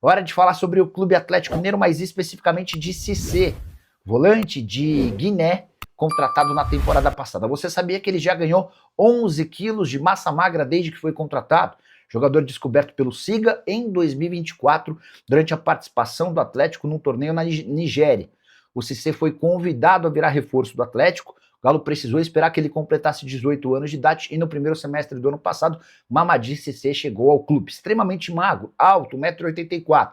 Hora de falar sobre o Clube Atlético Mineiro, mas especificamente de Cissé, volante de Guiné, contratado na temporada passada. Você sabia que ele já ganhou 11 quilos de massa magra desde que foi contratado? Jogador descoberto pelo Siga em 2024, durante a participação do Atlético num torneio na Nigéria. O Cissé foi convidado a virar reforço do Atlético. O Galo precisou esperar que ele completasse 18 anos de idade e no primeiro semestre do ano passado, Mamadi Cissé chegou ao clube. Extremamente magro, alto, 1,84 m,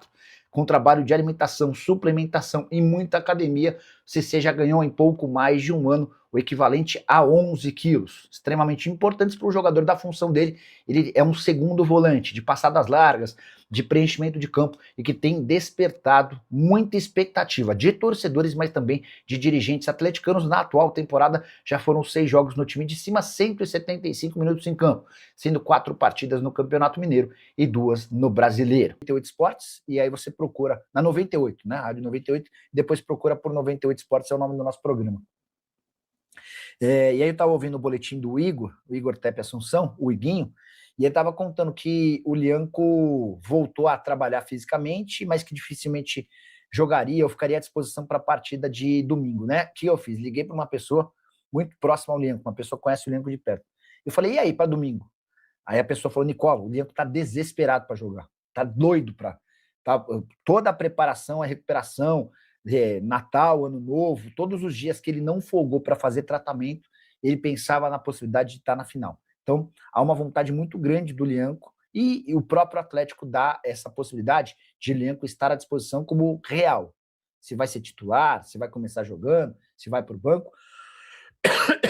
com trabalho de alimentação, suplementação e muita academia, Cissé já ganhou em pouco mais de um ano o equivalente a 11 quilos. Extremamente importantes para o jogador da função dele. Ele é um segundo volante, de passadas largas, de preenchimento de campo e que tem despertado muita expectativa de torcedores, mas também de dirigentes atleticanos. Na atual temporada já foram 6 jogos no time de cima, 175 minutos em campo, sendo 4 partidas no Campeonato Mineiro e 2 no Brasileiro. 98 Esportes, e aí você procura na 98, né? Rádio 98, depois procura por 98 Esportes, é o nome do nosso programa. E aí eu estava ouvindo o boletim do Igor, o Igor Tepe Assunção, o Iguinho, e ele estava contando que o Lianco voltou a trabalhar fisicamente, mas que dificilmente jogaria ou ficaria à disposição para a partida de domingo, né? O que eu fiz? Liguei para uma pessoa muito próxima ao Lianco, uma pessoa que conhece o Lianco de perto. Eu falei, e aí, para domingo? Aí a pessoa falou, Nicola, o Lianco está desesperado para jogar, está doido para... toda a preparação, a recuperação, Natal, Ano Novo, todos os dias que ele não folgou para fazer tratamento, ele pensava na possibilidade de estar na final. Então, há uma vontade muito grande do Lianco e o próprio Atlético dá essa possibilidade de Lianco estar à disposição como real. Se vai ser titular, se vai começar jogando, se vai para o banco,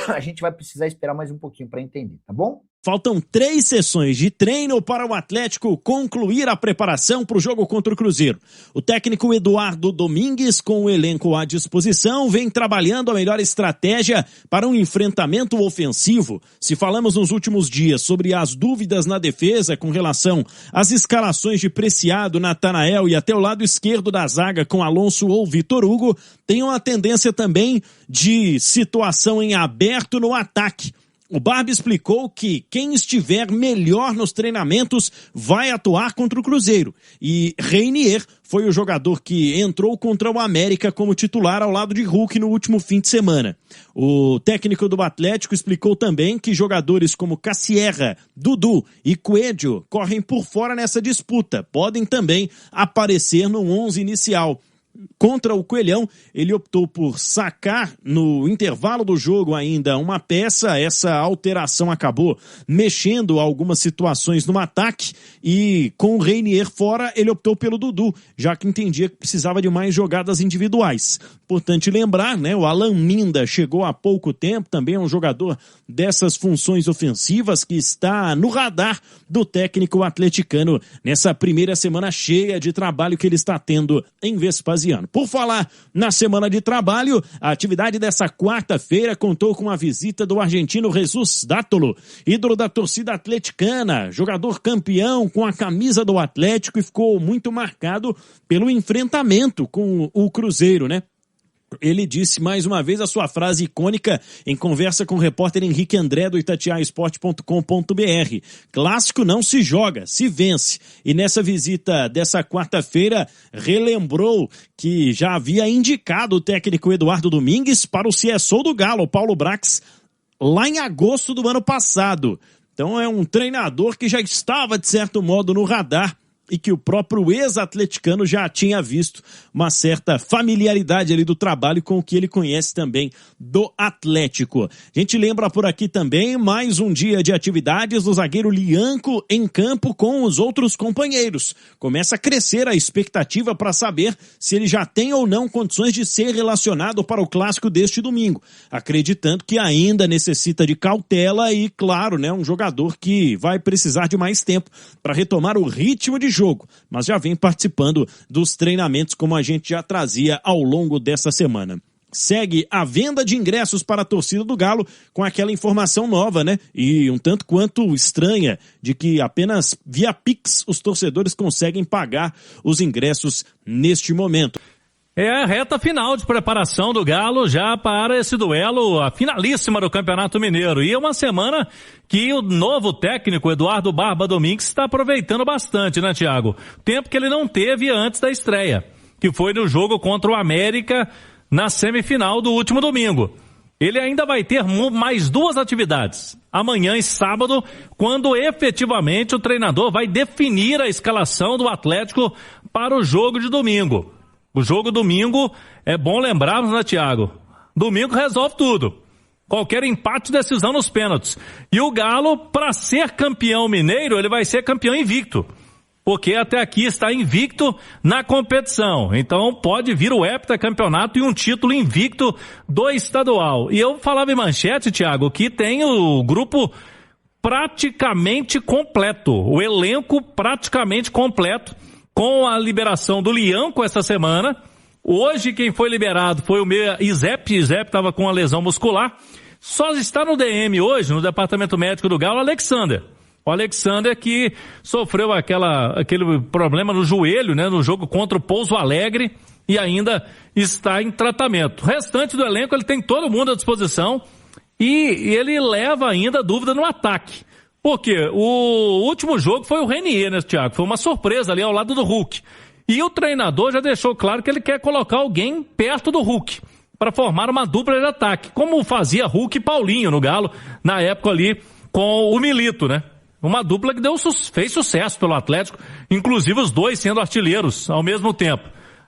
a gente vai precisar esperar mais um pouquinho para entender, tá bom? Faltam 3 sessões de treino para o Atlético concluir a preparação para o jogo contra o Cruzeiro. O técnico Eduardo Domingues, com o elenco à disposição, vem trabalhando a melhor estratégia para um enfrentamento ofensivo. Se falamos nos últimos dias sobre as dúvidas na defesa com relação às escalações de Preciado, Natanael e até o lado esquerdo da zaga com Alonso ou Vitor Hugo, tem uma tendência também de situação em aberto no ataque. O Barba explicou que quem estiver melhor nos treinamentos vai atuar contra o Cruzeiro. E Reinier foi o jogador que entrou contra o América como titular ao lado de Hulk no último fim de semana. O técnico do Atlético explicou também que jogadores como Cassierra, Dudu e Coelho correm por fora nessa disputa. Podem também aparecer no 11 inicial. Contra o Coelhão, ele optou por sacar no intervalo do jogo ainda uma peça. Essa alteração acabou mexendo algumas situações no ataque e com o Reinier fora, ele optou pelo Dudu, já que entendia que precisava de mais jogadas individuais. Importante lembrar, né, o Alan Minda chegou há pouco tempo, também é um jogador dessas funções ofensivas que está no radar do técnico atleticano nessa primeira semana cheia de trabalho que ele está tendo em Vespasiano. Por falar na semana de trabalho, a atividade dessa quarta-feira contou com a visita do argentino Jesus Dátolo, ídolo da torcida atleticana, jogador campeão com a camisa do Atlético e ficou muito marcado pelo enfrentamento com o Cruzeiro, né? Ele disse mais uma vez a sua frase icônica em conversa com o repórter Henrique André do itatiaesporte.com.br. Clássico não se joga, se vence. E nessa visita dessa quarta-feira, relembrou que já havia indicado o técnico Eduardo Domingues para o CSO do Galo, Paulo Brax, lá em agosto do ano passado. Então é um treinador que já estava, de certo modo, no radar e que o próprio ex-atleticano já tinha visto uma certa familiaridade ali do trabalho com o que ele conhece também do Atlético. A gente lembra por aqui também mais um dia de atividades do zagueiro Lianco em campo com os outros companheiros. Começa a crescer a expectativa para saber se ele já tem ou não condições de ser relacionado para o clássico deste domingo, acreditando que ainda necessita de cautela e, claro, né, um jogador que vai precisar de mais tempo para retomar o ritmo de jogo, mas já vem participando dos treinamentos como a gente já trazia ao longo dessa semana. Segue a venda de ingressos para a torcida do Galo com aquela informação nova, né? E um tanto quanto estranha de que apenas via Pix os torcedores conseguem pagar os ingressos neste momento. É a reta final de preparação do Galo já para esse duelo, a finalíssima do Campeonato Mineiro. E é uma semana que o novo técnico, Eduardo Barba Domingues, está aproveitando bastante, né, Thiago? Tempo que ele não teve antes da estreia, que foi no jogo contra o América na semifinal do último domingo. Ele ainda vai ter mais 2 atividades, amanhã e sábado, quando efetivamente o treinador vai definir a escalação do Atlético para o jogo de domingo. O jogo domingo, é bom lembrarmos, né, Thiago? Domingo resolve tudo. Qualquer empate, decisão nos pênaltis. E o Galo, para ser campeão mineiro, ele vai ser campeão invicto. Porque até aqui está invicto na competição. Então pode vir o heptacampeonato e um título invicto do estadual. E eu falava em manchete, Thiago, que tem o grupo praticamente completo. O elenco praticamente completo. Com a liberação do Lianco essa semana. Hoje quem foi liberado foi o meia Izep. Izep estava com uma lesão muscular. Só está no DM hoje, no departamento médico do Galo, Alexander. O Alexander que sofreu aquele problema no joelho, né, no jogo contra o Pouso Alegre e ainda está em tratamento. O restante do elenco, ele tem todo mundo à disposição e ele leva ainda dúvida no ataque. Porque o último jogo foi o Renier, né, Thiago? Foi uma surpresa ali ao lado do Hulk. E o treinador já deixou claro que ele quer colocar alguém perto do Hulk para formar uma dupla de ataque, como fazia Hulk e Paulinho no Galo, na época ali com o Milito, né? Uma dupla que fez sucesso pelo Atlético, inclusive os dois sendo artilheiros ao mesmo tempo.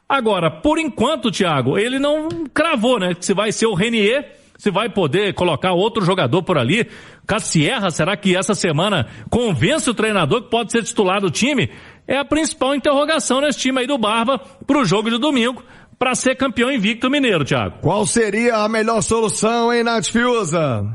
Agora, por enquanto, Thiago, ele não cravou, né? Se vai ser o Renier, se vai poder colocar outro jogador por ali. Cassierra, será que essa semana convence o treinador que pode ser titular do time? É a principal interrogação nesse time aí do Barba pro jogo de domingo, para ser campeão invicto mineiro, Thiago. Qual seria a melhor solução, hein, Nath Fiuza?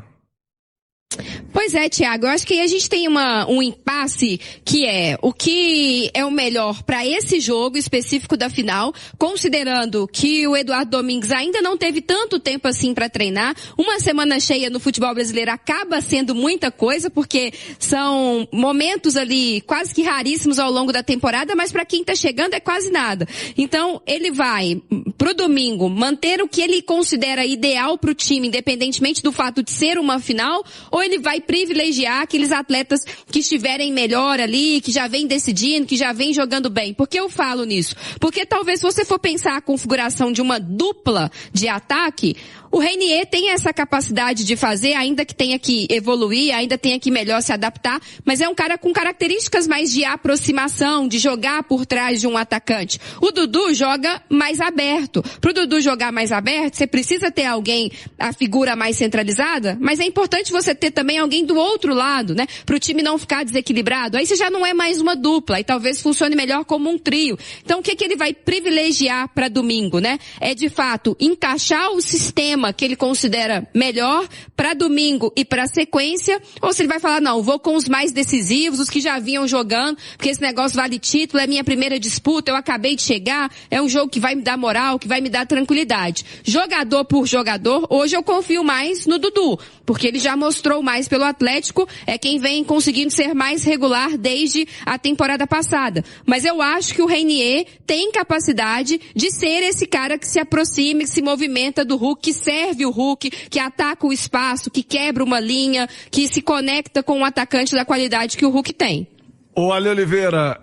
Pois é, Thiago, eu acho que aí a gente tem um impasse que é o que é o melhor para esse jogo específico da final, considerando que o Eduardo Domingues ainda não teve tanto tempo assim para treinar. Uma semana cheia no futebol brasileiro acaba sendo muita coisa, porque são momentos ali quase que raríssimos ao longo da temporada, mas para quem tá chegando é quase nada. Então, ele vai pro domingo manter o que ele considera ideal pro time, independentemente do fato de ser uma final, ou ele vai privilegiar aqueles atletas que estiverem melhor ali, que já vem decidindo, que já vem jogando bem. Por que eu falo nisso? Porque talvez se você for pensar a configuração de uma dupla de ataque, o Renier tem essa capacidade de fazer, ainda que tenha que evoluir, ainda tenha que melhor se adaptar, mas é um cara com características mais de aproximação, de jogar por trás de um atacante. O Dudu joga mais aberto. Pro Dudu jogar mais aberto, você precisa ter alguém, a figura mais centralizada, mas é importante você ter também alguém do outro lado, né? Pro time não ficar desequilibrado. Aí você já não é mais uma dupla, e talvez funcione melhor como um trio. Então o que ele vai privilegiar para domingo, né? É de fato encaixar o sistema que ele considera melhor para domingo e para sequência, ou se ele vai falar, não, vou com os mais decisivos, os que já vinham jogando, porque esse negócio vale título, é minha primeira disputa, eu acabei de chegar, é um jogo que vai me dar moral, que vai me dar tranquilidade. Jogador por jogador, hoje eu confio mais no Dudu, porque ele já mostrou mais pelo Atlético, é quem vem conseguindo ser mais regular desde a temporada passada. Mas eu acho que o Renier tem capacidade de ser esse cara que se aproxima, que se movimenta do Hulk, que serve o Hulk, que ataca o espaço, que quebra uma linha, que se conecta com um atacante da qualidade que o Hulk tem. Ô, Ale Oliveira,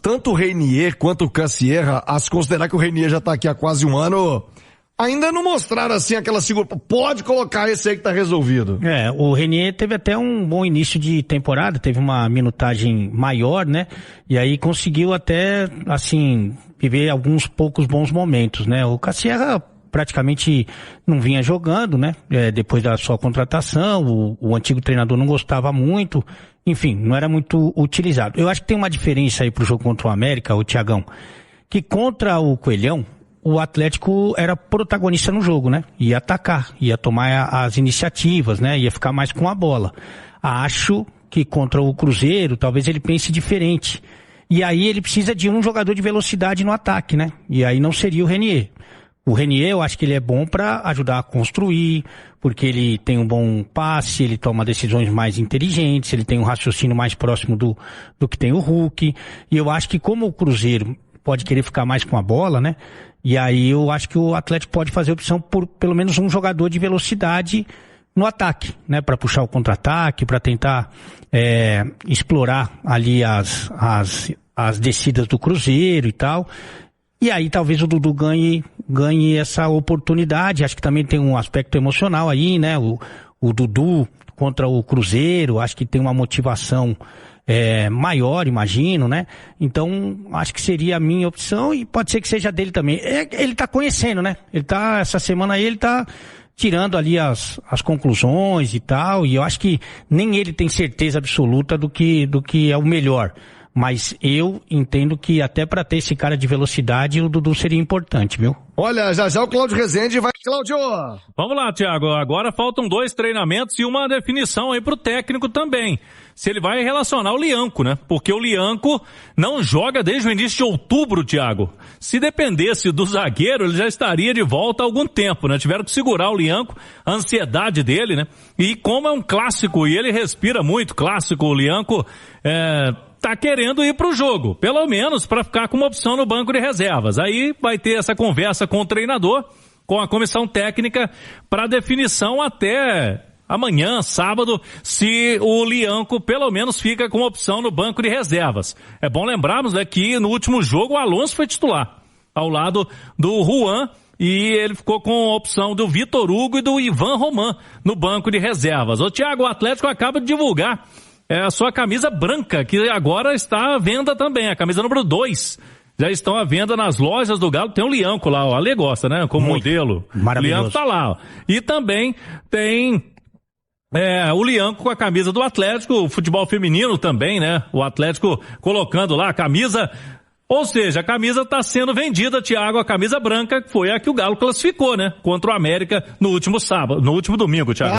tanto o Renier quanto o Cassierra, a se considerar que o Renier já tá aqui há quase um ano, ainda não mostraram assim aquela segura. Pode colocar esse aí que tá resolvido. O Renier teve até um bom início de temporada, teve uma minutagem maior, né? E aí conseguiu até, assim, viver alguns poucos bons momentos, né? O Cassierra praticamente não vinha jogando, né? Depois da sua contratação, o antigo treinador não gostava muito, enfim, não era muito utilizado. Eu acho que tem uma diferença aí pro jogo contra o América, o Thiagão, que contra o Coelhão, o Atlético era protagonista no jogo, né? Ia atacar, ia tomar as iniciativas, né? Ia ficar mais com a bola. Acho que contra o Cruzeiro, talvez ele pense diferente. E aí ele precisa de um jogador de velocidade no ataque, né? E aí não seria o Renier. O Renier, eu acho que ele é bom para ajudar a construir, porque ele tem um bom passe, ele toma decisões mais inteligentes, ele tem um raciocínio mais próximo do que tem o Hulk. E eu acho que como o Cruzeiro pode querer ficar mais com a bola, né? E aí eu acho que o Atlético pode fazer opção por pelo menos um jogador de velocidade no ataque, né? Para puxar o contra-ataque, para tentar explorar ali as descidas do Cruzeiro e tal. E aí talvez o Dudu ganhe essa oportunidade. Acho que também tem um aspecto emocional aí, né? O Dudu contra o Cruzeiro, acho que tem uma motivação maior, imagino, né? Então, acho que seria a minha opção e pode ser que seja dele também. Ele tá conhecendo, né? Essa semana aí ele tá tirando ali as conclusões e tal, e eu acho que nem ele tem certeza absoluta do que é o melhor. Mas eu entendo que até para ter esse cara de velocidade, o Dudu seria importante, viu? Olha, já o Cláudio Rezende vai... Cláudio! Vamos lá, Thiago. Agora faltam 2 treinamentos e uma definição aí pro técnico também. Se ele vai relacionar o Lianco, né? Porque o Lianco não joga desde o início de outubro, Thiago. Se dependesse do zagueiro, ele já estaria de volta há algum tempo, né? Tiveram que segurar o Lianco, a ansiedade dele, né? E como é um clássico e ele respira muito clássico, o Lianco tá querendo ir pro jogo, pelo menos para ficar com uma opção no banco de reservas. Aí vai ter essa conversa com o treinador, com a comissão técnica, para definição até amanhã, sábado, se o Lianco pelo menos fica com opção no banco de reservas. É bom lembrarmos, né, que no último jogo o Alonso foi titular, ao lado do Juan, e ele ficou com a opção do Vitor Hugo e do Ivan Roman no banco de reservas. O Thiago, o Atlético acaba de divulgar a sua camisa branca, que agora está à venda também, a camisa número 2. Já estão à venda nas lojas do Galo. Tem um Lianco lá, ó. Ale gosta, né? Como muito modelo. Maravilhoso. O Lianco tá lá, ó. E também tem o Lianco com a camisa do Atlético, o futebol feminino também, né? O Atlético colocando lá a camisa. Ou seja, a camisa está sendo vendida, Thiago, a camisa branca, que foi a que o Galo classificou, né? Contra o América no último sábado, no último domingo, Thiago.